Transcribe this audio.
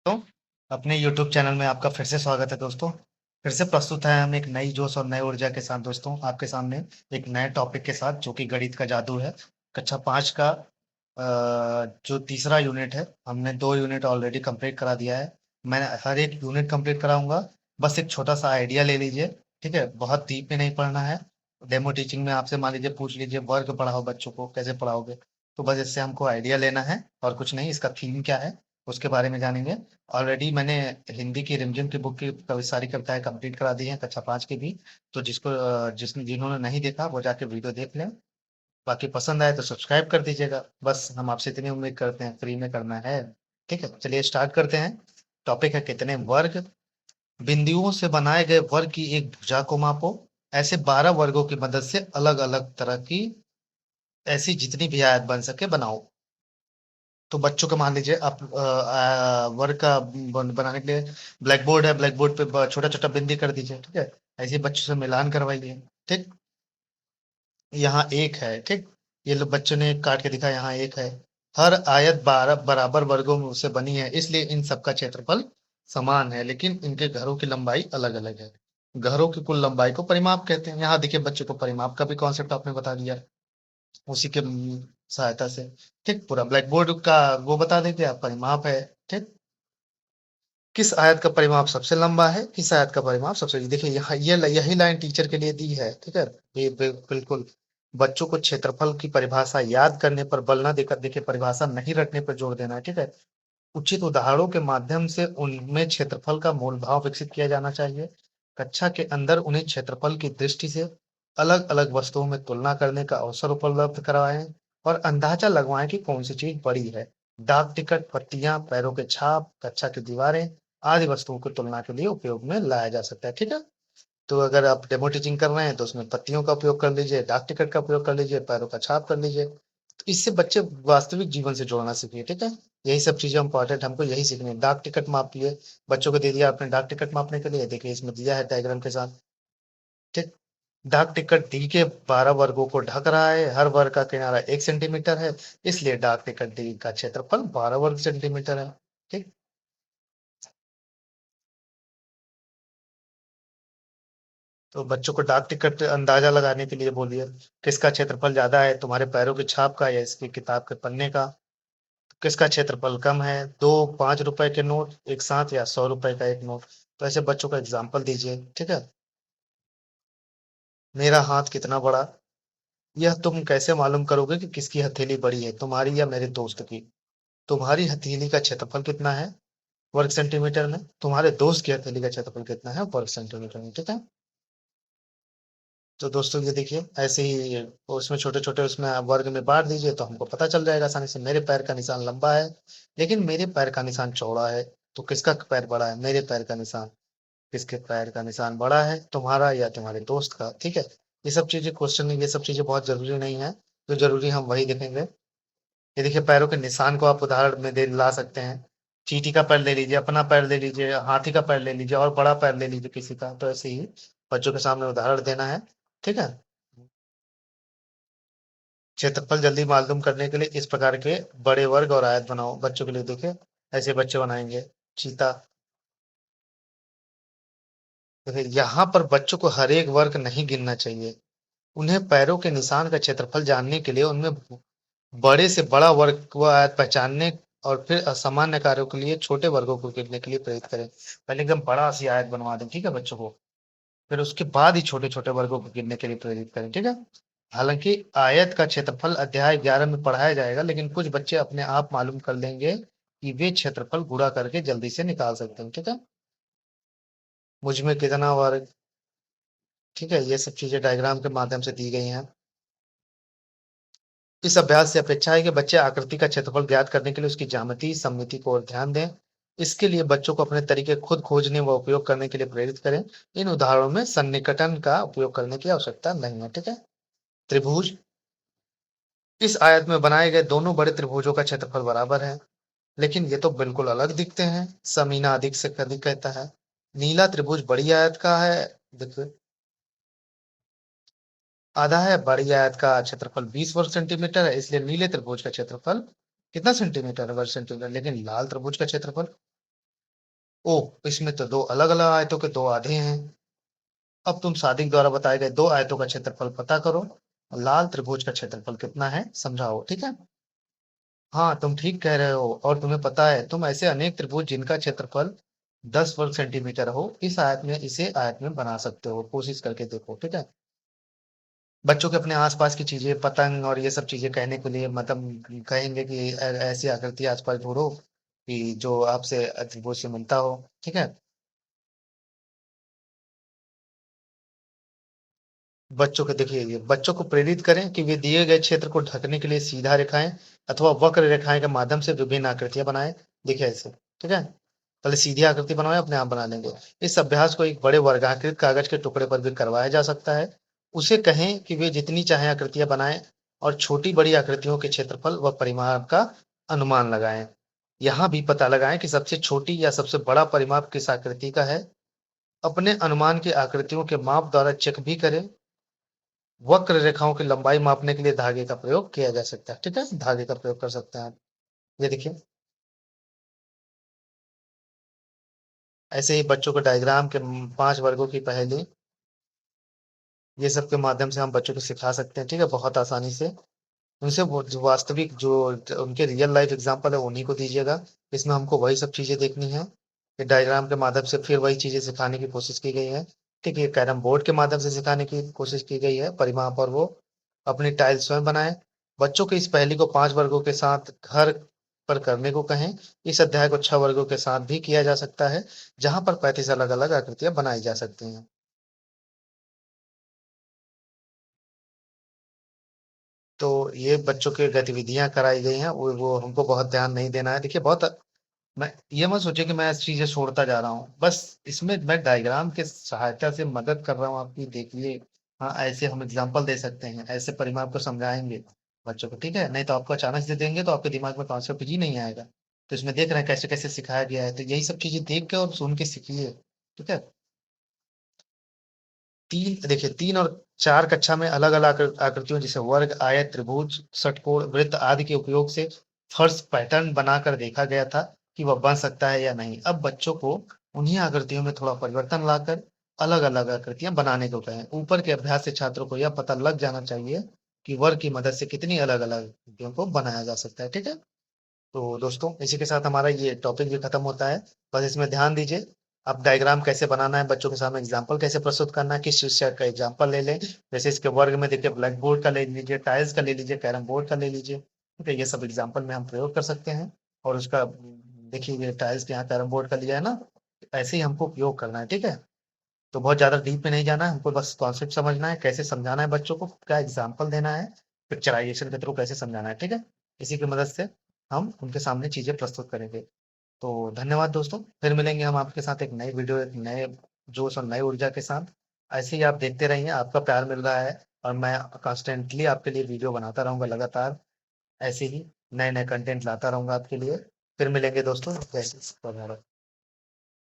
तो अपने YouTube channel में आपका फिर से स्वागत है दोस्तों। फिर से प्रस्तुत है हम एक नई जोश और नई ऊर्जा के साथ दोस्तों आपके सामने एक नए टॉपिक के साथ जो कि गणित का जादू है। कक्षा 5 का जो तीसरा यूनिट है, हमने 2 यूनिट ऑलरेडी कंप्लीट करा दिया है। मैं हर एक यूनिट कंप्लीट कराऊंगा। बस एक छोटा सा आइडिया ले लीजिए। ठीक है, बहुत डीप में नहीं पढ़ना है। डेमो टीचिंग में आपसे मान लीजिए पूछ लीजिए वर्ग पढ़ाओ बच्चों को कैसे पढ़ाओगे। तो बस इससे हमको आइडिया लेना है और कुछ नहीं। इसका थीम क्या है उसके बारे में जानेंगे। ऑलरेडी मैंने हिंदी की रिमझिम की बुक की सारी कविताएं कंप्लीट करा दी हैं, कक्षा 5 की भी। तो जिन्होंने नहीं देखा वो जाके वीडियो देख लें। बाकी पसंद आए तो सब्सक्राइब कर दीजिएगा। बस हम आपसे इतनी उम्मीद करते हैं, फ्री में करना है। ठीक है, चलिए स्टार्ट करते हैं। टॉपिक है कितने वर्ग। बिंदुओं से बनाए गए वर्ग की एक भुजा को मापो। ऐसे 12 वर्गों की मदद से अलग अलग तरह की ऐसी जितनी भी आयत बन सके बनाओ। तो बच्चों का मान लीजिए आप वर्ग का बनाने के लिए ब्लैक बोर्ड है, ब्लैक बोर्ड पे छोटा छोटा बिंदी कर दीजिए। ठीक है, ऐसे ही बच्चों से मिलान करवाइए। ठीक, यहाँ एक है। ठीक, ये लोग बच्चों ने काट के दिखा, यहाँ एक है। हर आयत 12 बराबर वर्गों में से बनी है, इसलिए इन सबका क्षेत्रफल समान है, लेकिन इनके घरों की लंबाई अलग अलग है। घरों की कुल लंबाई को परिमाप कहते हैं। यहाँ देखिए बच्चों को परिमाप का भी कॉन्सेप्ट आपने बता दिया उसी के सहायता से। ठीक, पूरा ब्लैक बोर्ड का वो बता देते आप परिमाप है। ठीक, किस आयत का परिमाप सबसे लंबा है, किस आयत का परिमाप सबसे, देखिए यहाँ यही लाइन टीचर के लिए दी है। ठीक है, ये बिल्कुल बच्चों को क्षेत्रफल की परिभाषा याद करने पर बल ना देकर, देखिए परिभाषा नहीं रटने पर जोर देना है। ठीक है, उचित उदाहरणों के माध्यम से उनमें क्षेत्रफल का मूल भाव विकसित किया जाना चाहिए। कक्षा के अंदर उन्हें क्षेत्रफल की दृष्टि से अलग अलग वस्तुओं में तुलना करने का अवसर उपलब्ध करवाएं और अंदाजा लगवाएं कि कौन सी चीज बड़ी है। डाक टिकट, पट्टियां, पैरों के छाप, कक्षा की दीवारें आदि वस्तुओं की तुलना के लिए उपयोग में लाया जा सकता है। ठीक है, तो अगर आप डेमो टीचिंग कर रहे हैं तो उसमें पत्तियों का उपयोग कर लीजिए, डाक टिकट का उपयोग कर लीजिए, पैरों का छाप कर लीजिए। तो इससे बच्चे वास्तविक जीवन से जोड़ना सीखिए। ठीक है, यही सब चीजें इंपॉर्टेंट, हमको यही सीखनी है। डाक टिकट माप लिए, बच्चों को दे दिया आपने डाक टिकट मापने के लिए, देखिए इसमें दिया है डायग्राम के साथ। ठीक, डाक टिकट डी के 12 वर्गों को ढक रहा है। हर वर्ग का किनारा 1 सेंटीमीटर है, इसलिए डाक टिकट डी का क्षेत्रफल 12 वर्ग सेंटीमीटर है। ठीक, तो बच्चों को डाक टिकट अंदाजा लगाने के लिए बोलिए किसका क्षेत्रफल ज्यादा है, तुम्हारे पैरों की छाप का या इसकी किताब के पन्ने का। किसका क्षेत्रफल कम है, 2 5 रुपए के नोट एक साथ या 100 रुपए का एक नोट। तो ऐसे बच्चों का एग्जाम्पल दीजिए। ठीक है, मेरा हाथ कितना बड़ा। यह तुम कैसे मालूम करोगे कि किसकी हथेली बड़ी है, तुम्हारी या मेरे दोस्त की। तुम्हारी हथेली का क्षेत्रफल कितना है वर्ग सेंटीमीटर में, तुम्हारे दोस्त की हथेली का क्षेत्रफल कितना है वर्ग सेंटीमीटर में। ठीक है, तो दोस्तों ये देखिए ऐसे ही उसमें छोटे छोटे उसमें वर्ग में बांट दीजिए तो हमको पता चल जाएगा आसानी से। मेरे पैर का निशान लंबा है, लेकिन मेरे पैर का निशान चौड़ा है। तो किसका पैर बड़ा है, मेरे पैर का निशान। किसके पैर का निशान बड़ा है, तुम्हारा या तुम्हारे दोस्त का। ठीक है, ये सब चीजें क्वेश्चन में, ये सब चीजें बहुत जरूरी नहीं है। जो जरूरी हम वही देखेंगे। ये देखिए पैरों के निशान को आप उदाहरण में दे ला सकते हैं। चींटी का पैर ले लीजिए, अपना पैर ले लीजिए, हाथी का पैर ले लीजिए और बड़ा पैर ले लीजिए किसी का। तो ऐसे ही बच्चों के सामने उदाहरण देना है। ठीक है, क्षेत्रफल जल्दी मालूम करने के लिए इस प्रकार के बड़े वर्ग और आयत बनाओ बच्चों के लिए। देखिए ऐसे बच्चे बनाएंगे। चीता, देखिए यहाँ पर बच्चों को हर एक वर्ग नहीं गिनना चाहिए। उन्हें पैरों के निशान का क्षेत्रफल जानने के लिए उनमें बड़े से बड़ा वर्ग व आयत पहचानने और फिर असामान्य कार्यों के लिए छोटे वर्गों को गिनने के लिए प्रेरित करें। पहले एकदम बड़ा सी आयत बनवा दें, ठीक है बच्चों को। फिर उसके बाद ही छोटे छोटे वर्गों को गिनने के लिए प्रेरित करें। ठीक है, हालांकि आयत का क्षेत्रफल अध्याय 11 में पढ़ाया जाएगा, लेकिन कुछ बच्चे अपने आप मालूम कर लेंगे कि वे क्षेत्रफल गुणा करके जल्दी से निकाल सकते हैं। ठीक है, मुझ में कितना वर्ग। ठीक है, ये सब चीजें डायग्राम के माध्यम से दी गई हैं। इस अभ्यास से अपेक्षा है कि बच्चे आकृति का क्षेत्रफल ज्ञात करने के लिए उसकी ज्यामिति सममिति को ओर ध्यान दें। इसके लिए बच्चों को अपने तरीके खुद खोजने व उपयोग करने के लिए प्रेरित करें। इन उदाहरणों में सन्निकटन का उपयोग करने की आवश्यकता नहीं है। ठीक है, त्रिभुज, इस आयत में बनाए गए दोनों बड़े त्रिभुजों का क्षेत्रफल बराबर है, लेकिन ये तो बिल्कुल अलग दिखते हैं। समीना अधिक से अधिक कहता है। नीला त्रिभुज बड़ी आयत का है, देखिए आधा है। बड़ी आयत का क्षेत्रफल 20 वर्ग सेंटीमीटर है, इसलिए नीले त्रिभुज का क्षेत्रफल कितना सेंटीमीटर है, वर्ग सेंटीमीटर। लेकिन लाल त्रिभुज का क्षेत्रफल ओह! इसमें तो 2 अलग-अलग आयतों के 2 आधे हैं। अब तुम सादिक द्वारा बताए गए 2 आयतों का क्षेत्रफल पता करो। लाल त्रिभुज का क्षेत्रफल कितना है? समझाओ, ठीक है? हाँ, तुम ठीक कह रहे हो और तुम्हें पता है तुम ऐसे अनेक त्रिभुज जिनका क्षेत्रफल 10 वर्ग सेंटीमीटर हो, इसे आयत में बना सकते हो। कोशिश करके देखो, ठीक है? बच्चों के अपने आसपास की चीजें, पतंग और ये सब चीजें कहने के लिए मतलब कहेंगे कि ऐसी आकृति आसपास ढूंढो कि जो आपसे त्रिभुज से मिलता हो, ठीक है? बच्चों को देखिए, ये बच्चों को प्रेरित करें कि वे दिए गए क्षेत्र को ढकने के लिए सीधा रेखाएं अथवा वक्र रेखाएं के माध्यम से विभिन्न आकृतियां बनाएं। देखिए ऐसे, ठीक है? पहले सीधी आकृति बनवाएं, अपने आप बना लेंगे। इस अभ्यास को एक बड़े वर्गाकृत कागज के टुकड़े पर भी करवाया जा सकता है। उसे कहें कि वे जितनी चाहे आकृतियां बनाएं और छोटी बड़ी आकृतियों के क्षेत्रफल व परिमाप का अनुमान लगाएं। यहाँ भी पता लगाएं कि सबसे छोटी या सबसे बड़ा परिमाप किस आकृति का है। अपने अनुमान की आकृतियों के माप द्वारा चेक भी करें। वक्र रेखाओं की लंबाई मापने के लिए धागे का प्रयोग किया जा सकता है, ठीक है? धागे का प्रयोग कर सकते हैं आप। ये देखिए, ऐसे ही बच्चों को डायग्राम के 5 वर्गों की पहेली, ये सब के माध्यम से हम बच्चों को सिखा सकते हैं, ठीक है? बहुत आसानी से। उनसे वो जो वास्तविक जो उनके रियल लाइफ एग्जांपल है उन्हीं को दीजिएगा। इसमें हमको वही सब चीजें देखनी है कि डायग्राम के माध्यम से फिर वही चीजें सिखाने की कोशिश की गई है। ठीक है, कैरम बोर्ड के माध्यम से सिखाने की कोशिश की गई है परिमाप, और वो अपनी टाइल स्वयं बनाए। बच्चों की इस पहेली को 5 वर्गों के साथ घर पर करने को कहें। इस अध्याय को 6 वर्गों के साथ भी किया जा सकता है, जहां पर 35 अलग अलग आकृतियां बनाई जा सकती हैं। तो ये बच्चों की गतिविधियां कराई गई हैं, वो हमको बहुत ध्यान नहीं देना है। देखिए, बहुत मैं ये मत सोचिए कि मैं ऐसी चीजें छोड़ता जा रहा हूँ, बस इसमें मैं डायग्राम के सहायता से मदद कर रहा हूँ आपकी, देखिए। हाँ, ऐसे हम एग्जांपल दे सकते हैं, ऐसे परिमाप को समझाएंगे बच्चों को, ठीक है? नहीं तो आपको अचानक से देंगे तो आपके दिमाग में कॉन्सेप्ट ही नहीं आएगा। तो इसमें देख रहे हैं कैसे कैसे सिखाया गया है, तो यही सब चीजें देख के और सुन के सीखिए, ठीक है? तीन देखिए, 3 और 4 कक्षा में अलग अलग आकृतियों जैसे वर्ग, आयत, त्रिभुज, षटकोण, वृत्त आदि के उपयोग से फर्श पैटर्न बनाकर देखा गया था कि वह बन सकता है या नहीं। अब बच्चों को उन्हीं आकृतियों में थोड़ा परिवर्तन लाकर अलग अलग आकृतियां बनाने को कहें। ऊपर के अभ्यास से छात्रों को यह पता लग जाना चाहिए कि वर्ग की मदद से कितनी अलग अलग आकृतियों को बनाया जा सकता है, ठीक है? तो दोस्तों, इसी के साथ हमारा ये टॉपिक भी खत्म होता है। बस इसमें ध्यान दीजिए, आप डायग्राम कैसे बनाना है, बच्चों के सामने एग्जाम्पल कैसे प्रस्तुत करना है, किस विषय का एग्जाम्पल ले लें। जैसे इसके वर्ग में देखिए, ब्लैक बोर्ड का ले लीजिए, टाइल्स का ले लीजिए, कैरम बोर्ड का ले लीजिए, ठीक है? ये सब एग्जाम्पल में हम प्रयोग कर सकते हैं। और उसका देखिए, ये टाइल्स के यहाँ कैरम बोर्ड का लिया है ना, ऐसे ही हमको उपयोग करना है, ठीक है? तो बहुत ज्यादा डीप में नहीं जाना है, हमको बस कॉन्सेप्ट समझना है, कैसे समझाना है बच्चों को, क्या एग्जाम्पल देना है, पिक्चराइजेशन के थ्रू कैसे समझाना है, ठीक है? इसी की मदद से हम उनके सामने चीजें प्रस्तुत करेंगे। तो धन्यवाद दोस्तों, फिर मिलेंगे हम आपके साथ एक नई वीडियो, एक नए जोश और नई ऊर्जा के साथ। ऐसे ही आप देखते रहिए, आपका प्यार मिल रहा है और मैं कॉन्स्टेंटली आपके लिए वीडियो बनाता रहूंगा लगातार। ऐसे ही नए नए कंटेंट लाता रहूंगा आपके लिए। फिर मिलेंगे दोस्तों, जय श्री कृष्ण।